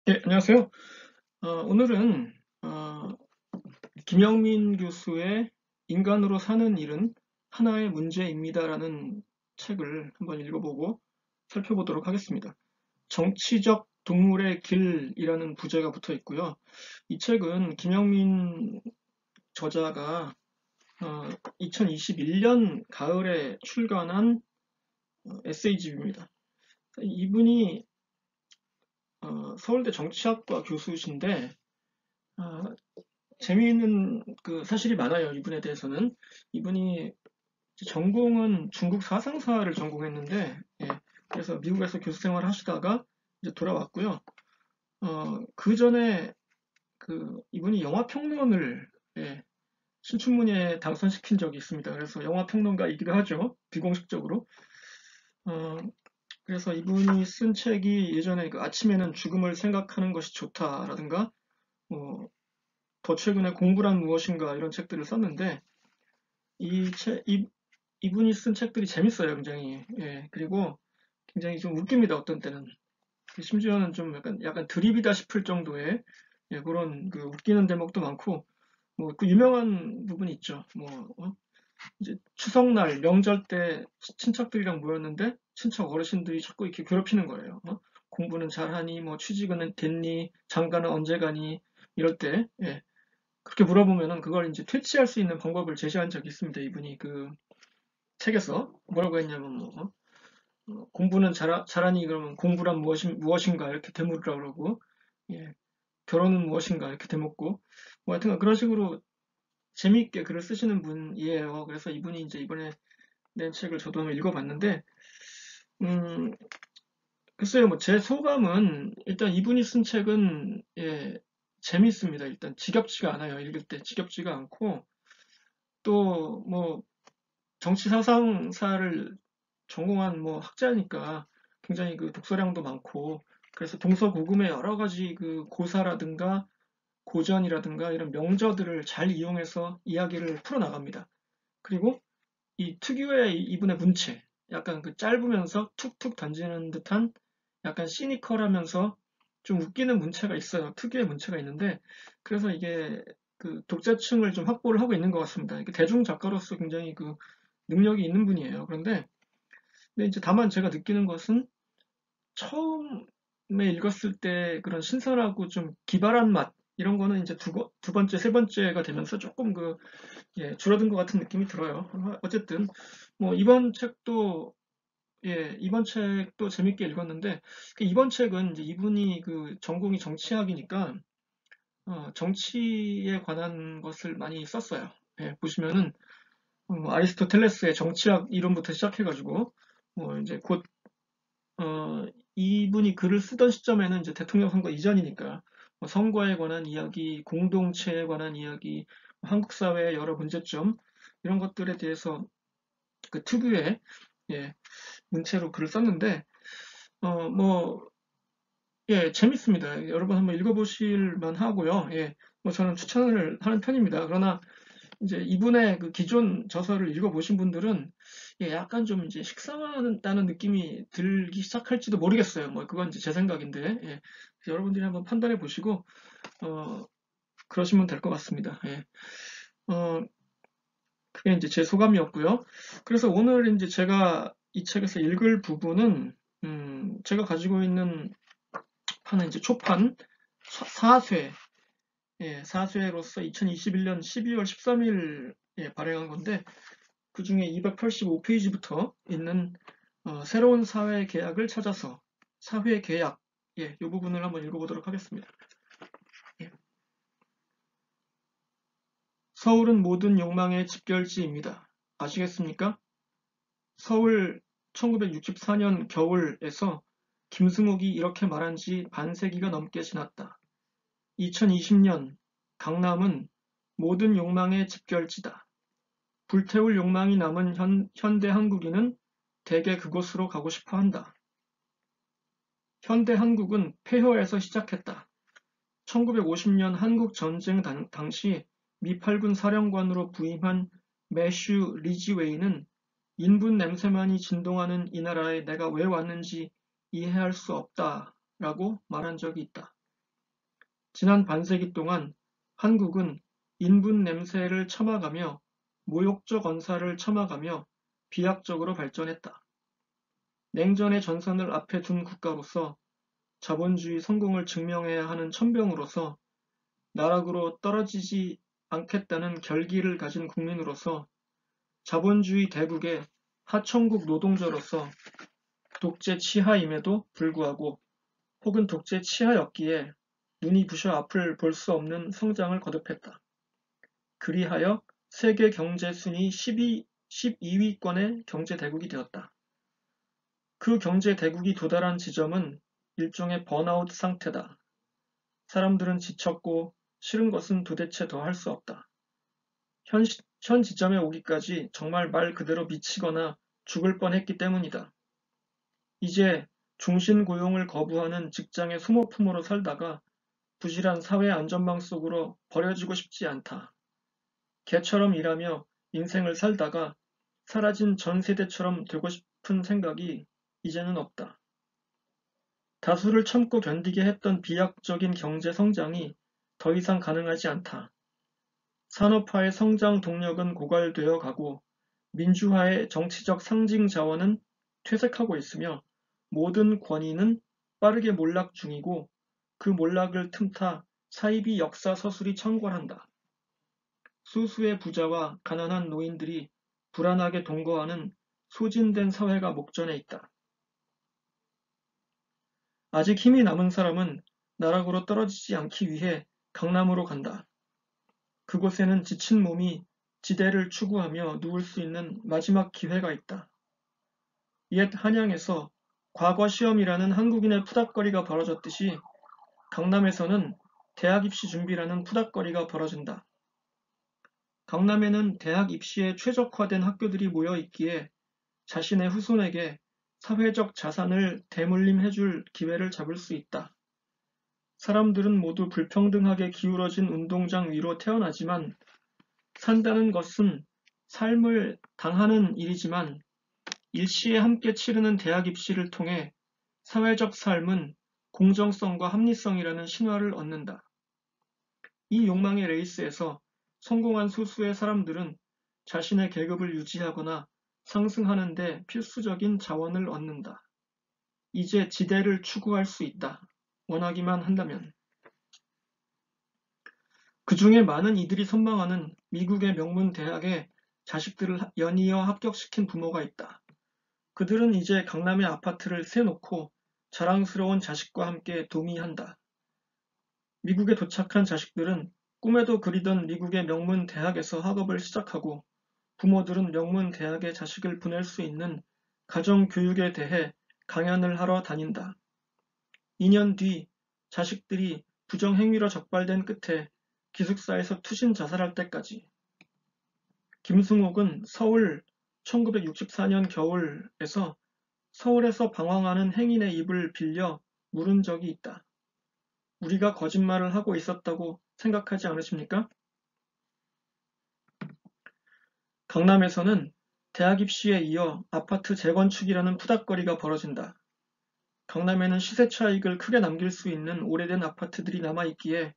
네, 안녕하세요. 오늘은 김영민 교수의 인간으로 사는 일은 하나의 문제입니다라는 책을 한번 읽어보고 살펴보도록 하겠습니다. 정치적 동물의 길이라는 부제가 붙어 있고요. 이 책은 김영민 저자가 2021년 가을에 출간한 에세이집입니다. 이분이 서울대 정치학과 교수신데 어, 재미있는 그 사실이 많아요. 이분에 대해서는. 이분이 전공은 중국 사상사를 전공했는데, 예, 그래서 미국에서 교수 생활을 하시다가 이제 돌아왔고요. 그 전에 이분이 영화 평론을, 예, 신춘문예에 당선시킨 적이 있습니다. 그래서 영화 평론가이기도 하죠. 비공식적으로. 어, 그래서 이분이 쓴 책이 예전에 그 아침에는 죽음을 생각하는 것이 좋다라든가, 뭐, 더 최근에 공부란 무엇인가 이런 책들을 썼는데, 이분이 쓴 책들이 재밌어요, 굉장히. 예, 그리고 굉장히 좀 웃깁니다, 어떤 때는. 심지어는 좀 약간 드립이다 싶을 정도의 예, 그런 그 웃기는 대목도 많고, 뭐, 그 유명한 부분이 있죠. 뭐, 이제 추석날, 명절 때 친척들이랑 모였는데, 친척 어르신들이 자꾸 이렇게 괴롭히는 거예요. 공부는 잘하니, 뭐, 취직은 됐니, 장가는 언제 가니, 이럴 때, 예, 그렇게 물어보면은 그걸 이제 퇴치할 수 있는 방법을 제시한 적이 있습니다, 이분이. 그 책에서 뭐라고 했냐면 공부는 잘하니 그러면 공부란 무엇인가 이렇게 되물으라고 그러고 예, 결혼은 무엇인가 이렇게 되묻고 뭐 하여튼 그런 식으로 재미있게 글을 쓰시는 분이에요. 그래서 이분이 이제 이번에 낸 책을 저도 한번 읽어봤는데 음, 글쎄요, 뭐 제 소감은 일단 이분이 쓴 책은 예, 재밌습니다. 일단 지겹지가 않아요. 읽을 때 지겹지가 않고 또 뭐 정치 사상사를 전공한 뭐 학자니까 굉장히 그 독서량도 많고 그래서 동서고금의 여러 가지 그 고사라든가 고전이라든가 이런 명저들을 잘 이용해서 이야기를 풀어나갑니다. 그리고 이 특유의 이분의 문체, 약간 그 짧으면서 툭툭 던지는 듯한 약간 시니컬하면서 좀 웃기는 문체가 있어요. 특유의 문체가 있는데 그래서 이게 그 독자층을 좀 확보를 하고 있는 것 같습니다. 대중 작가로서 굉장히 그 능력이 있는 분이에요. 근데 이제 다만 제가 느끼는 것은 처음에 읽었을 때 그런 신선하고 좀 기발한 맛 이런 거는 이제 두 번째, 세 번째가 되면서 조금 예, 줄어든 것 같은 느낌이 들어요. 어쨌든 뭐 이번 책도 재밌게 읽었는데 이번 책은 이제 이분이 그 전공이 정치학이니까 정치에 관한 것을 많이 썼어요. 예, 보시면은 아리스토텔레스의 정치학 이론부터 시작해가지고 뭐 이제 곧 이분이 글을 쓰던 시점에는 이제 대통령 선거 이전이니까 뭐 선거에 관한 이야기, 공동체에 관한 이야기, 한국 사회의 여러 문제점 이런 것들에 대해서 그 특유의 예, 문체로 글을 썼는데 뭐 예, 재밌습니다. 여러분 한번 읽어보실 만하고요. 예, 뭐 저는 추천을 하는 편입니다. 그러나 이제 이분의 그 기존 저서를 읽어보신 분들은 예, 약간 좀 이제 식상하다는 느낌이 들기 시작할지도 모르겠어요. 뭐 그건 이제 제 생각인데 예, 여러분들이 한번 판단해 보시고 어, 그러시면 될 것 같습니다. 예. 어, 그게 이제 제 소감이었고요. 그래서 오늘 이제 제가 이 책에서 읽을 부분은 제가 가지고 있는 판은 이제 초판 4쇄 예, 4쇄로서 2021년 12월 13일 예, 발행한 건데 그 중에 285페이지부터 있는 새로운 사회 계약을 찾아서 사회 계약 예, 이 부분을 한번 읽어보도록 하겠습니다. 예. 서울은 모든 욕망의 집결지입니다. 아시겠습니까? 서울 1964년 겨울에서 김승옥이 이렇게 말한 지 반세기가 넘게 지났다. 2020년 강남은 모든 욕망의 집결지다. 불태울 욕망이 남은 현대 한국인은 대개 그곳으로 가고 싶어 한다. 현대 한국은 폐허에서 시작했다. 1950년 한국 전쟁 당시 미8군 사령관으로 부임한 매슈 리지웨이는 인분 냄새만이 진동하는 이 나라에 내가 왜 왔는지 이해할 수 없다라고 말한 적이 있다. 지난 반세기 동안 한국은 인분 냄새를 참아가며 모욕적 언사를 참아가며 비약적으로 발전했다. 냉전의 전선을 앞에 둔 국가로서 자본주의 성공을 증명해야 하는 천병으로서 나락으로 떨어지지 않겠다는 결기를 가진 국민으로서 자본주의 대국의 하천국 노동자로서 독재 치하임에도 불구하고 혹은 독재 치하였기에 눈이 부셔 앞을 볼 수 없는 성장을 거듭했다. 그리하여 세계 경제 순위 12위권의 경제 대국이 되었다. 그 경제 대국이 도달한 지점은 일종의 번아웃 상태다. 사람들은 지쳤고 싫은 것은 도대체 더 할 수 없다. 현 지점에 오기까지 정말 말 그대로 미치거나 죽을 뻔했기 때문이다. 이제 종신고용을 거부하는 직장의 소모품으로 살다가 부실한 사회 안전망 속으로 버려지고 싶지 않다. 개처럼 일하며 인생을 살다가 사라진 전 세대처럼 되고 싶은 생각이 이제는 없다. 다수를 참고 견디게 했던 비약적인 경제 성장이 더 이상 가능하지 않다. 산업화의 성장 동력은 고갈되어 가고 민주화의 정치적 상징 자원은 퇴색하고 있으며 모든 권위는 빠르게 몰락 중이고 그 몰락을 틈타 사이비 역사 서술이 창궐한다. 수수의 부자와 가난한 노인들이 불안하게 동거하는 소진된 사회가 목전에 있다. 아직 힘이 남은 사람은 나락으로 떨어지지 않기 위해 강남으로 간다. 그곳에는 지친 몸이 지대를 추구하며 누울 수 있는 마지막 기회가 있다. 옛 한양에서 과거 시험이라는 한국인의 푸닥거리가 벌어졌듯이 강남에서는 대학 입시 준비라는 푸닥거리가 벌어진다. 강남에는 대학 입시에 최적화된 학교들이 모여 있기에 자신의 후손에게 사회적 자산을 대물림해줄 기회를 잡을 수 있다. 사람들은 모두 불평등하게 기울어진 운동장 위로 태어나지만 산다는 것은 삶을 당하는 일이지만 일시에 함께 치르는 대학 입시를 통해 사회적 삶은 공정성과 합리성이라는 신화를 얻는다. 이 욕망의 레이스에서 성공한 소수의 사람들은 자신의 계급을 유지하거나 상승하는 데 필수적인 자원을 얻는다. 이제 지대를 추구할 수 있다. 원하기만 한다면. 그 중에 많은 이들이 선망하는 미국의 명문 대학에 자식들을 연이어 합격시킨 부모가 있다. 그들은 이제 강남의 아파트를 세놓고 자랑스러운 자식과 함께 도미한다. 미국에 도착한 자식들은 꿈에도 그리던 미국의 명문 대학에서 학업을 시작하고 부모들은 명문 대학에 자식을 보낼 수 있는 가정교육에 대해 강연을 하러 다닌다. 2년 뒤 자식들이 부정행위로 적발된 끝에 기숙사에서 투신 자살할 때까지. 김승옥은 서울 1964년 겨울에서 서울에서 방황하는 행인의 입을 빌려 물은 적이 있다. 우리가 거짓말을 하고 있었다고 생각하지 않으십니까? 강남에서는 대학 입시에 이어 아파트 재건축이라는 푸닥거리가 벌어진다. 강남에는 시세 차익을 크게 남길 수 있는 오래된 아파트들이 남아있기에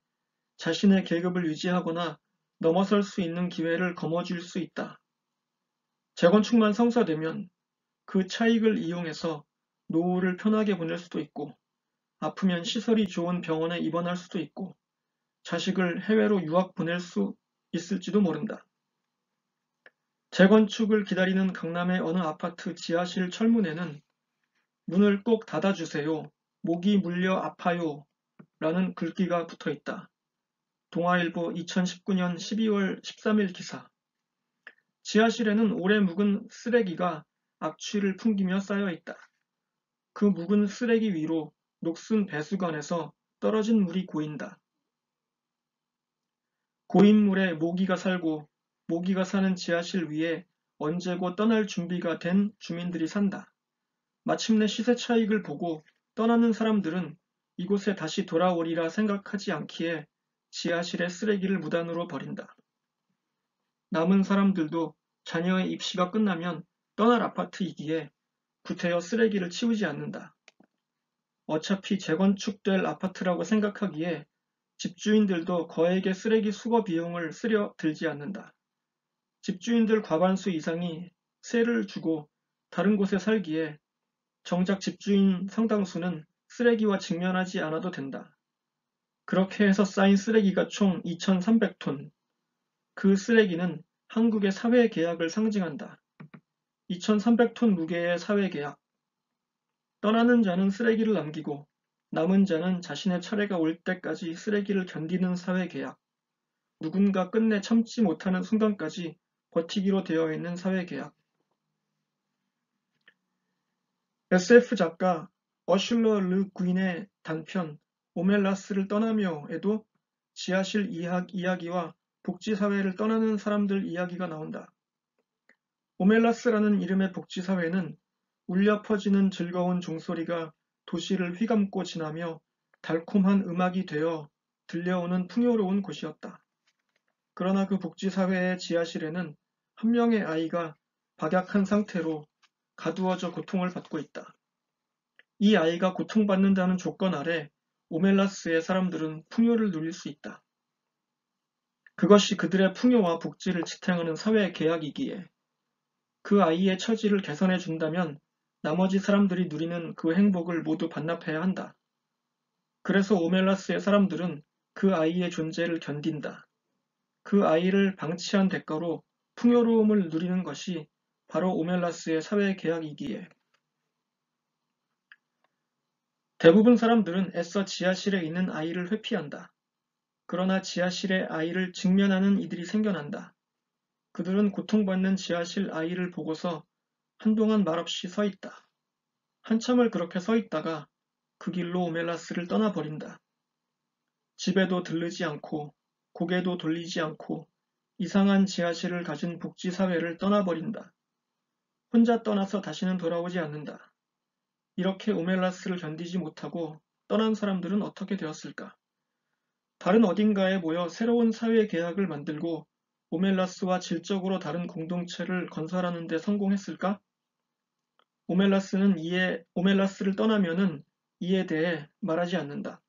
자신의 계급을 유지하거나 넘어설 수 있는 기회를 거머쥘 수 있다. 재건축만 성사되면 그 차익을 이용해서 노후를 편하게 보낼 수도 있고 아프면 시설이 좋은 병원에 입원할 수도 있고 자식을 해외로 유학 보낼 수 있을지도 모른다. 재건축을 기다리는 강남의 어느 아파트 지하실 철문에는 문을 꼭 닫아주세요. 목이 물려 아파요. 라는 글귀가 붙어 있다. 동아일보 2019년 12월 13일 기사. 지하실에는 오래 묵은 쓰레기가 악취를 풍기며 쌓여 있다. 그 묵은 쓰레기 위로 녹슨 배수관에서 떨어진 물이 고인다. 고인 물에 모기가 살고 모기가 사는 지하실 위에 언제고 떠날 준비가 된 주민들이 산다. 마침내 시세 차익을 보고 떠나는 사람들은 이곳에 다시 돌아오리라 생각하지 않기에 지하실에 쓰레기를 무단으로 버린다. 남은 사람들도 자녀의 입시가 끝나면 떠날 아파트이기에 구태여 쓰레기를 치우지 않는다. 어차피 재건축될 아파트라고 생각하기에 집주인들도 거액의 쓰레기 수거 비용을 쓰려 들지 않는다. 집주인들 과반수 이상이 세를 주고 다른 곳에 살기에 정작 집주인 상당수는 쓰레기와 직면하지 않아도 된다. 그렇게 해서 쌓인 쓰레기가 총 2,300톤. 그 쓰레기는 한국의 사회계약을 상징한다. 2,300톤 무게의 사회계약. 떠나는 자는 쓰레기를 남기고 남은 자는 자신의 차례가 올 때까지 쓰레기를 견디는 사회계약. 누군가 끝내 참지 못하는 순간까지 버티기로 되어 있는 사회계약. SF 작가 어슐러 르 구인의 단편 오멜라스를 떠나며에도 지하실 이야기와 복지사회를 떠나는 사람들 이야기가 나온다. 오멜라스라는 이름의 복지사회는 울려 퍼지는 즐거운 종소리가 도시를 휘감고 지나며 달콤한 음악이 되어 들려오는 풍요로운 곳이었다. 그러나 그 복지사회의 지하실에는 한 명의 아이가 박약한 상태로 가두어져 고통을 받고 있다. 이 아이가 고통받는다는 조건 아래 오멜라스의 사람들은 풍요를 누릴 수 있다. 그것이 그들의 풍요와 복지를 지탱하는 사회 계약이기에 그 아이의 처지를 개선해 준다면 나머지 사람들이 누리는 그 행복을 모두 반납해야 한다. 그래서 오멜라스의 사람들은 그 아이의 존재를 견딘다. 그 아이를 방치한 대가로 풍요로움을 누리는 것이 바로 오멜라스의 사회 계약이기에 대부분 사람들은 애써 지하실에 있는 아이를 회피한다. 그러나 지하실에 아이를 직면하는 이들이 생겨난다. 그들은 고통받는 지하실 아이를 보고서 한동안 말없이 서 있다. 한참을 그렇게 서 있다가 그 길로 오멜라스를 떠나버린다. 집에도 들르지 않고 고개도 돌리지 않고 이상한 지하실을 가진 복지사회를 떠나버린다. 혼자 떠나서 다시는 돌아오지 않는다. 이렇게 오멜라스를 견디지 못하고 떠난 사람들은 어떻게 되었을까? 다른 어딘가에 모여 새로운 사회 계약을 만들고 오멜라스와 질적으로 다른 공동체를 건설하는 데 성공했을까? 오멜라스를 떠나면은 이에 대해 말하지 않는다.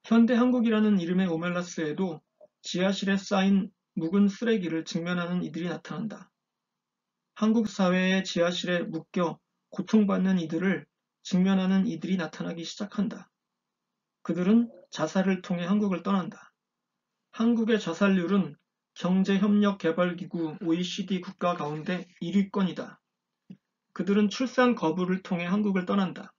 현대 한국이라는 이름의 오멜라스에도 지하실에 쌓인 묵은 쓰레기를 직면하는 이들이 나타난다. 한국 사회의 지하실에 묶여 고통받는 이들을 직면하는 이들이 나타나기 시작한다. 그들은 자살을 통해 한국을 떠난다. 한국의 자살률은 경제협력개발기구 OECD 국가 가운데 1위권이다. 그들은 출산 거부를 통해 한국을 떠난다.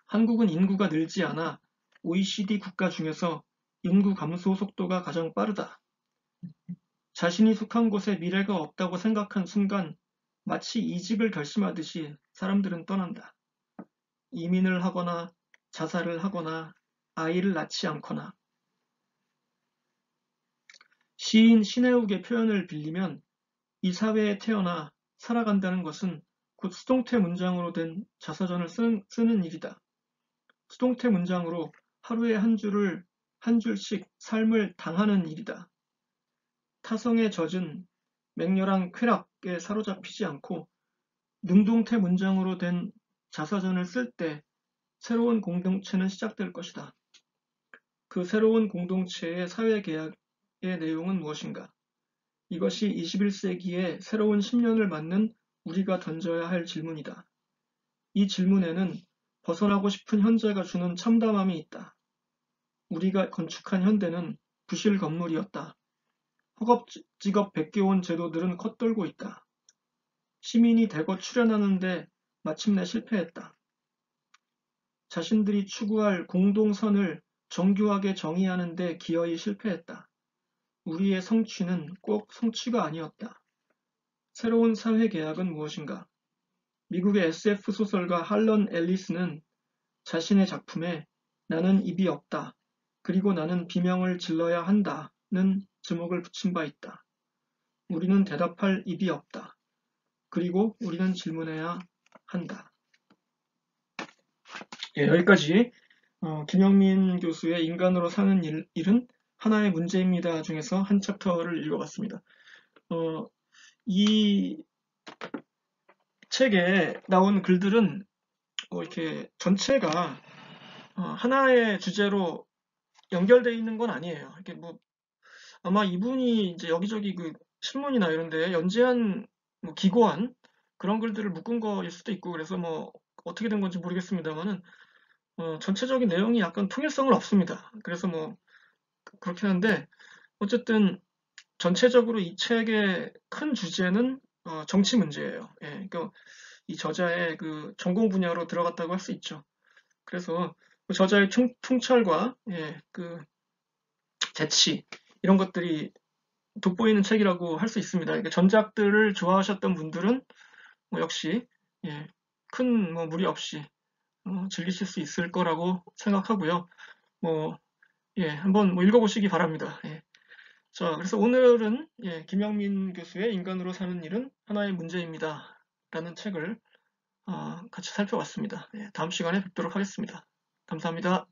한국은 인구가 늘지 않아 OECD 국가 중에서 인구 감소 속도가 가장 빠르다. 자신이 속한 곳에 미래가 없다고 생각한 순간 마치 이직을 결심하듯이 사람들은 떠난다. 이민을 하거나 자살을 하거나 아이를 낳지 않거나. 시인 신해욱의 표현을 빌리면 이 사회에 태어나 살아간다는 것은 곧 수동태 문장으로 된 자서전을 쓰는 일이다. 수동태 문장으로 하루에 한 줄씩 삶을 당하는 일이다. 타성에 젖은 맹렬한 쾌락에 사로잡히지 않고 능동태 문장으로 된 자서전을 쓸 때 새로운 공동체는 시작될 것이다. 그 새로운 공동체의 사회계약의 내용은 무엇인가? 이것이 21세기의 새로운 10년을 맞는 우리가 던져야 할 질문이다. 이 질문에는 벗어나고 싶은 현재가 주는 참담함이 있다. 우리가 건축한 현대는 부실 건물이었다. 허겁지겁 베껴온 제도들은 컷돌고 있다. 시민이 대거 출연하는데 마침내 실패했다. 자신들이 추구할 공동선을 정교하게 정의하는 데 기어이 실패했다. 우리의 성취는 꼭 성취가 아니었다. 새로운 사회계약은 무엇인가? 미국의 SF 소설가 할런 앨리스는 자신의 작품에 나는 입이 없다. 그리고 나는 비명을 질러야 한다는 제목을 붙인 바 있다. 우리는 대답할 입이 없다. 그리고 우리는 질문해야 한다. 예, 여기까지 김영민 교수의 인간으로 사는 일은 하나의 문제입니다 중에서 한 챕터를 읽어봤습니다. 이 책에 나온 글들은 이렇게 전체가 하나의 주제로 연결되어 있는 건 아니에요. 이게 뭐 아마 이분이 이제 여기저기 그 신문이나 이런 데 연재한 뭐 기고한 그런 글들을 묶은 거일 수도 있고 그래서 뭐 어떻게 된 건지 모르겠습니다만은 전체적인 내용이 약간 통일성은 없습니다. 그래서 뭐 그렇긴 한데 어쨌든 전체적으로 이 책의 큰 주제는 정치 문제예요. 예, 그러니까 이 저자의 그 전공 분야로 들어갔다고 할 수 있죠. 그래서 그 저자의 통찰과 예, 그 재치 이런 것들이 돋보이는 책이라고 할 수 있습니다. 그러니까 전작들을 좋아하셨던 분들은 뭐 역시 예, 큰 뭐 무리 없이 즐기실 수 있을 거라고 생각하고요. 뭐 예, 한번 뭐 읽어보시기 바랍니다. 예. 자, 그래서 오늘은 예, 김영민 교수의 인간으로 사는 일은 하나의 문제입니다. 라는 책을 같이 살펴봤습니다. 예, 다음 시간에 뵙도록 하겠습니다. 감사합니다.